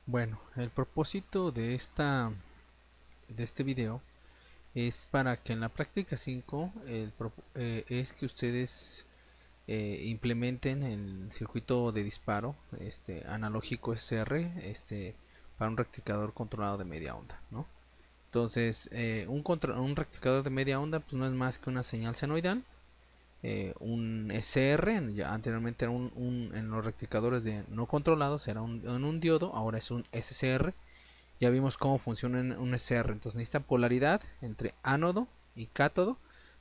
Bueno, el propósito de este video es para que en la práctica 5 es que ustedes implementen el circuito de disparo analógico SR para un rectificador controlado de media onda, ¿no? Entonces, un rectificador de media onda pues no es más que una señal senoidal, un SR, ya anteriormente era en los rectificadores de no controlados era un diodo, ahora es un SCR. Ya vimos cómo funciona un SR. Entonces necesita polaridad entre ánodo y cátodo.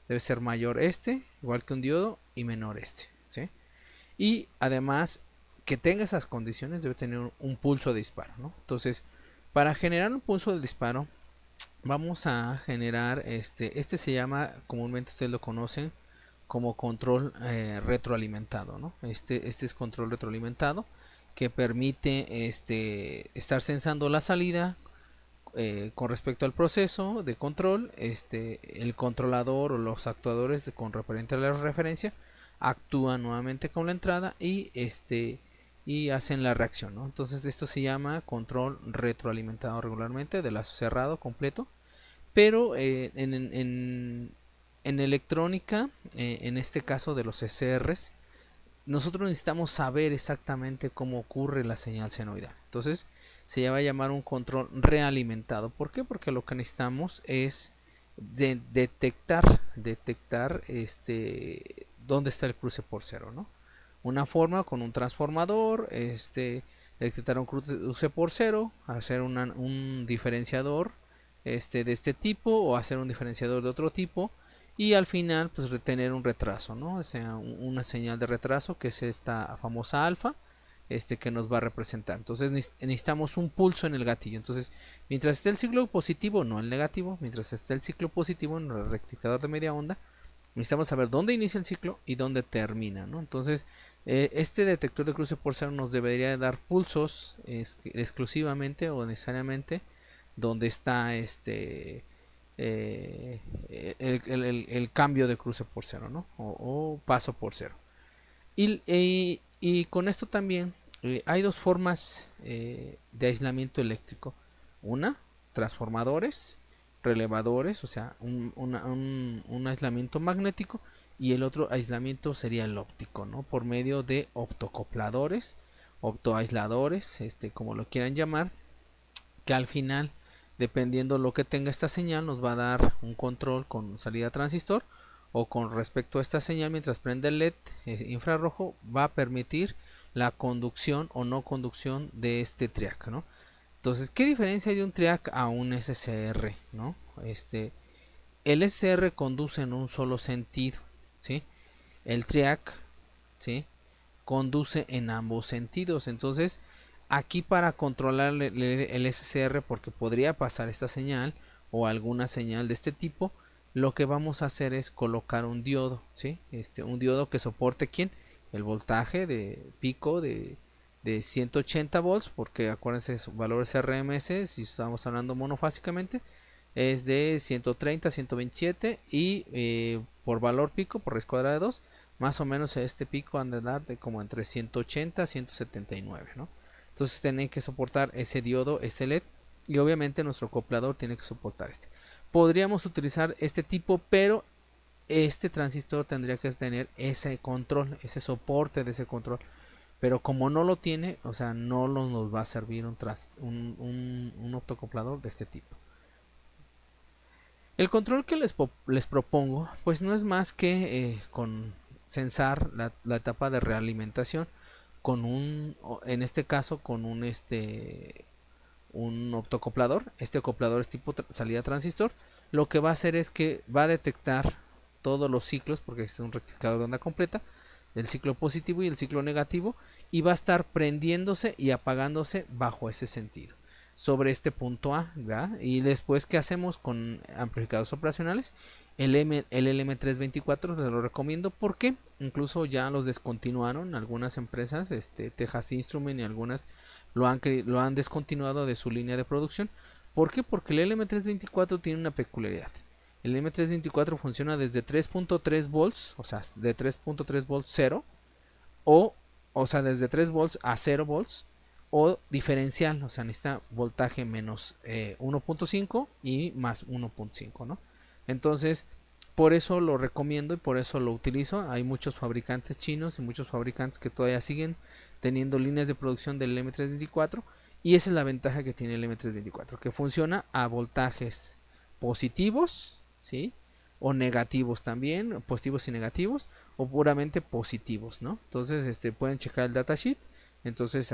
Debe ser mayor igual que un diodo, y menor ¿sí? Y además, que tenga esas condiciones, debe tener un pulso de disparo, ¿no? Entonces, para generar un pulso de disparo, vamos a generar este se llama, comúnmente ustedes lo conocen como control retroalimentado, ¿no? Este es control retroalimentado que permite estar sensando la salida con respecto al proceso de control. El controlador o los actuadores con referente a la referencia actúan nuevamente con la entrada y hacen la reacción, ¿no? Entonces esto se llama control retroalimentado regularmente de lazo cerrado completo. Pero en electrónica, en este caso de los SRs, nosotros necesitamos saber exactamente cómo ocurre la señal senoidal. Entonces se va a llamar un control realimentado. ¿Por qué? Porque lo que necesitamos es detectar dónde está el cruce por cero, ¿no? Una forma con un transformador, detectar un cruce por cero, hacer un diferenciador de este tipo o hacer un diferenciador de otro tipo, y al final pues retener un retraso, ¿no? O sea, una señal de retraso que es esta famosa alfa, que nos va a representar. Entonces necesitamos un pulso en el gatillo. Entonces, mientras esté el ciclo positivo, no el negativo, mientras esté el ciclo positivo en el rectificador de media onda, necesitamos saber dónde inicia el ciclo y dónde termina, ¿no? Entonces, este detector de cruce por cero nos debería dar pulsos exclusivamente o necesariamente donde está eh, el cambio de cruce por cero, ¿no? O paso por cero. Y con esto también hay dos formas de aislamiento eléctrico. Una, transformadores, relevadores, o sea, un aislamiento magnético, y el otro aislamiento sería el óptico, ¿no? Por medio de optocopladores, optoaisladores, como lo quieran llamar, que al final, dependiendo lo que tenga esta señal, nos va a dar un control con salida transistor, o con respecto a esta señal, mientras prende el LED infrarrojo, va a permitir la conducción o no conducción de este triac, ¿no? Entonces, ¿qué diferencia hay de un triac a un SCR, ¿no? El SCR conduce en un solo sentido, ¿sí? El triac, ¿sí?, conduce en ambos sentidos. Entonces, aquí para controlar el SCR, porque podría pasar esta señal o alguna señal de este tipo, lo que vamos a hacer es colocar un diodo, ¿sí? Un diodo que soporte, ¿quién? El voltaje de pico de 180 volts, porque acuérdense, su valor es RMS, si estamos hablando monofásicamente, es de 130 a 127, y por valor pico, por raíz cuadrada de 2, más o menos este pico anda de como entre 180 a 179, ¿no? Entonces tiene que soportar ese diodo, ese LED, y obviamente nuestro acoplador tiene que soportar este. Podríamos utilizar este tipo, pero este transistor tendría que tener ese control, ese soporte de ese control. Pero como no lo tiene, o sea, no nos va a servir un optocoplador de este tipo. El control que les propongo, pues no es más que con sensar la etapa de realimentación con en este caso, con un optocoplador. Este acoplador es tipo salida transistor. Lo que va a hacer es que va a detectar todos los ciclos, porque es un rectificador de onda completa, el ciclo positivo y el ciclo negativo, y va a estar prendiéndose y apagándose bajo ese sentido, sobre este punto A, ¿verdad? Y después, ¿qué hacemos con amplificadores operacionales? El LM324 les lo recomiendo, porque incluso ya los descontinuaron algunas empresas, Texas Instrument y algunas lo han descontinuado de su línea de producción. ¿Por qué? Porque el LM324 tiene una peculiaridad. El M324 funciona desde 3.3 volts, o sea, de 3.3 volts 0, o sea, desde 3 volts a 0 volts, o diferencial, o sea, necesita voltaje menos 1.5 y más 1.5, ¿no? Entonces, por eso lo recomiendo y por eso lo utilizo. Hay muchos fabricantes chinos y muchos fabricantes que todavía siguen teniendo líneas de producción del M324, y esa es la ventaja que tiene el M324, que funciona a voltajes positivos, ¿sí? O negativos también, positivos y negativos, o puramente positivos, ¿no? Entonces, pueden checar el datasheet. Entonces,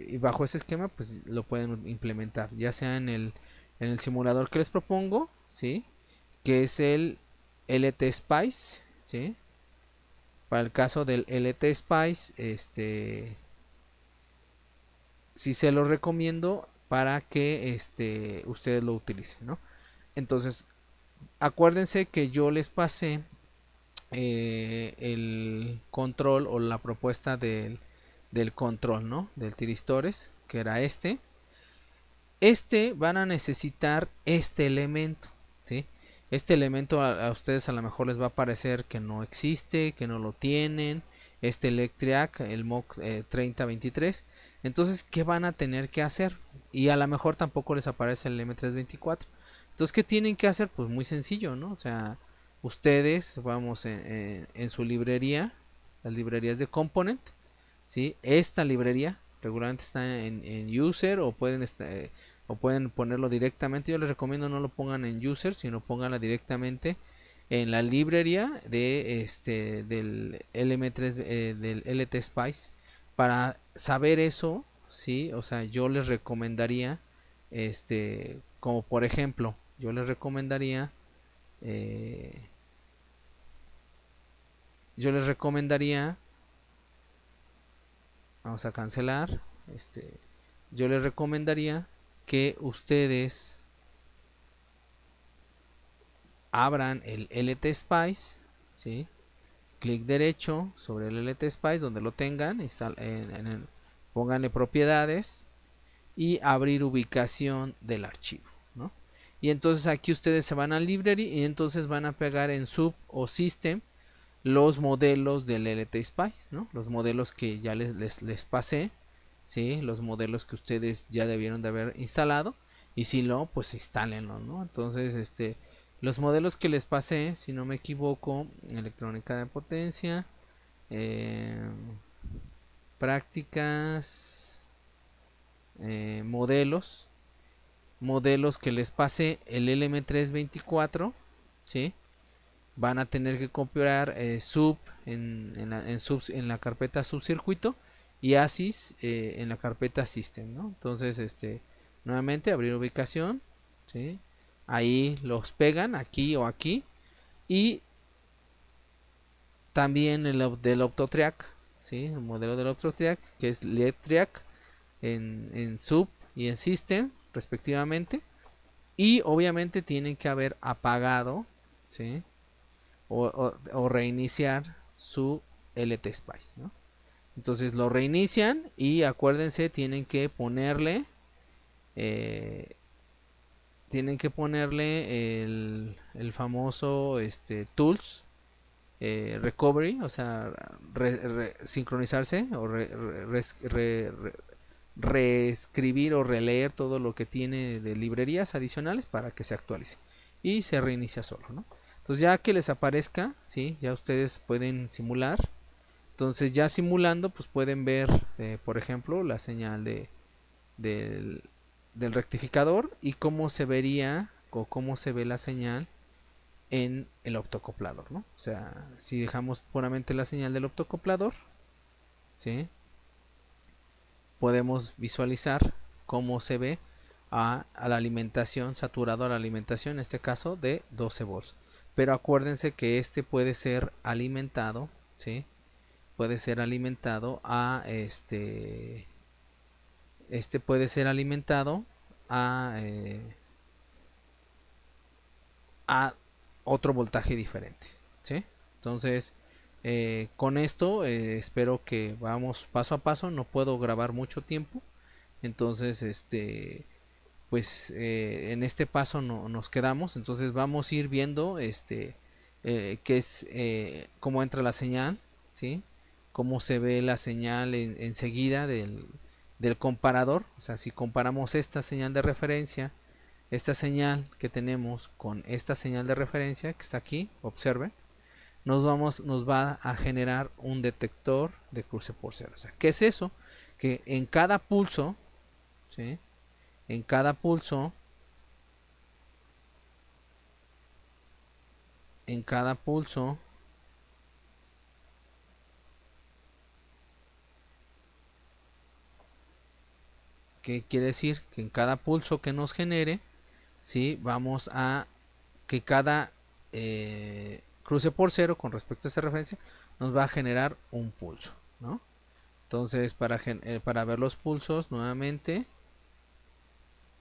y bajo ese esquema, pues lo pueden implementar, ya sea en el simulador que les propongo, ¿sí? Que es el LT Spice, ¿sí? Para el caso del LT Spice, sí se lo recomiendo para que ustedes lo utilicen, ¿no? Entonces, acuérdense que yo les pasé el control o la propuesta del control, ¿no? Del tiristores, que era van a necesitar este elemento, ¿sí? Este elemento a ustedes a lo mejor les va a parecer que no existe, que no lo tienen. Este Electriac, el MOC 3023. Entonces, ¿qué van a tener que hacer? Y a lo mejor tampoco les aparece el M324. Entonces, ¿qué tienen que hacer? Pues muy sencillo, ¿no? O sea, ustedes, vamos, en su librería, las librerías de Component, ¿sí? Esta librería regularmente está en user, o pueden ponerlo directamente. Yo les recomiendo no lo pongan en user, sino pónganla directamente en la librería del LM3, del LT Spice. Para saber eso, sí, o sea, yo les recomendaría, como por ejemplo, yo les recomendaría, eh, yo les recomendaría, vamos a cancelar, yo les recomendaría que ustedes abran el LT Spice, ¿sí? Clic derecho sobre el LT Spice donde lo tengan, pónganle propiedades y abrir ubicación del archivo, ¿no? Y entonces aquí ustedes se van a library y entonces van a pegar en sub o system los modelos del LT Spice, ¿no? Los modelos que ya les pasé, ¿sí? Los modelos que ustedes ya debieron de haber instalado, y si no, pues instálenlo, ¿no? Entonces, los modelos que les pasé, si no me equivoco, electrónica de potencia, eh, prácticas, modelos, modelos que les pasé el LM324, ¿sí? Van a tener que copiar sub en la carpeta subcircuito, y ASIS en la carpeta system, ¿no? Entonces, nuevamente abrir ubicación, ¿sí? Ahí los pegan aquí o aquí, y también del Octotrack, ¿sí? El modelo del Octotrack, que es LEDTRAC en sub y en system respectivamente, y obviamente tienen que haber apagado, ¿sí? O reiniciar su LT Spice, ¿no? Entonces lo reinician y acuérdense, eh, tienen que ponerle el famoso tools recovery, o sea, sincronizarse o reescribir o releer todo lo que tiene de librerías adicionales para que se actualice y se reinicia solo, ¿no? Entonces ya que les aparezca, ¿sí? Ya ustedes pueden simular. Entonces ya simulando, pues pueden ver, por ejemplo, la señal del, del rectificador y cómo se vería o cómo se ve la señal en el optocoplador, ¿no? O sea, si dejamos puramente la señal del optocoplador, ¿sí? Podemos visualizar cómo se ve a la alimentación, saturado a la alimentación, en este caso de 12 volts. Pero acuérdense que puede ser alimentado, ¿sí? Puede ser alimentado puede ser alimentado a, eh, a otro voltaje diferente, ¿sí? Entonces, con esto espero que vamos paso a paso. No puedo grabar mucho tiempo, entonces pues en este paso no, nos quedamos. Entonces vamos a ir viendo que es cómo entra la señal, ¿sí? Cómo se ve la señal enseguida del comparador, o sea, si comparamos esta señal de referencia, esta señal que tenemos con esta señal de referencia que está aquí, observe, nos va a generar un detector de cruce por cero. O sea, ¿qué es eso? Que en cada pulso, ¿sí? En cada pulso, en cada pulso, ¿qué quiere decir? Que en cada pulso que nos genere, ¿sí? Vamos a que cada cruce por cero con respecto a esta referencia nos va a generar un pulso, ¿no? Entonces, para ver los pulsos nuevamente,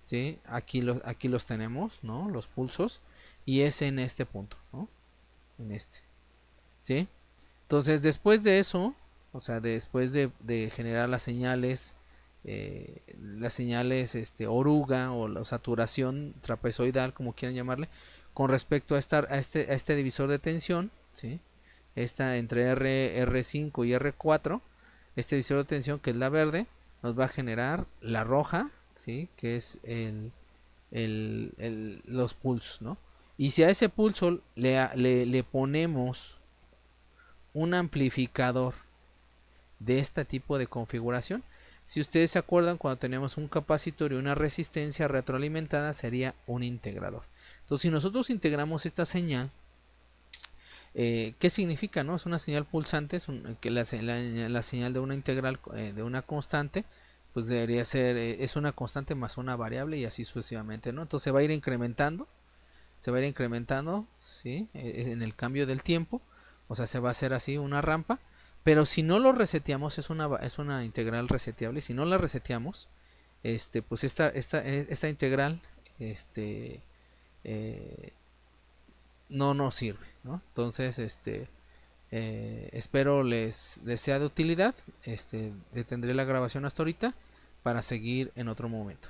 ¿sí? Aquí los tenemos, ¿no? Los pulsos, y es en este punto, ¿no? En este, ¿sí? Entonces, después de eso, o sea, después de generar las señales oruga o la saturación trapezoidal, como quieran llamarle, con respecto a este divisor de tensión, ¿sí? Esta entre R5 y R4, este divisor de tensión que es la verde, nos va a generar la roja, ¿sí? Que es los pulsos, ¿no? Y si a ese pulso le ponemos un amplificador de este tipo de configuración, si ustedes se acuerdan, cuando tenemos un capacitor y una resistencia retroalimentada, sería un integrador. Entonces, si nosotros integramos esta señal, ¿qué significa? No? Es una señal pulsante, que la señal de una integral de una constante, pues debería ser, es una constante más una variable y así sucesivamente, ¿no? Entonces se va a ir incrementando, ¿sí? En el cambio del tiempo, o sea, se va a hacer así una rampa, pero si no lo reseteamos, es una integral reseteable, si no la reseteamos, pues esta integral, eh, no nos sirve, ¿no? Entonces, espero les sea de utilidad. Detendré la grabación hasta ahorita para seguir en otro momento.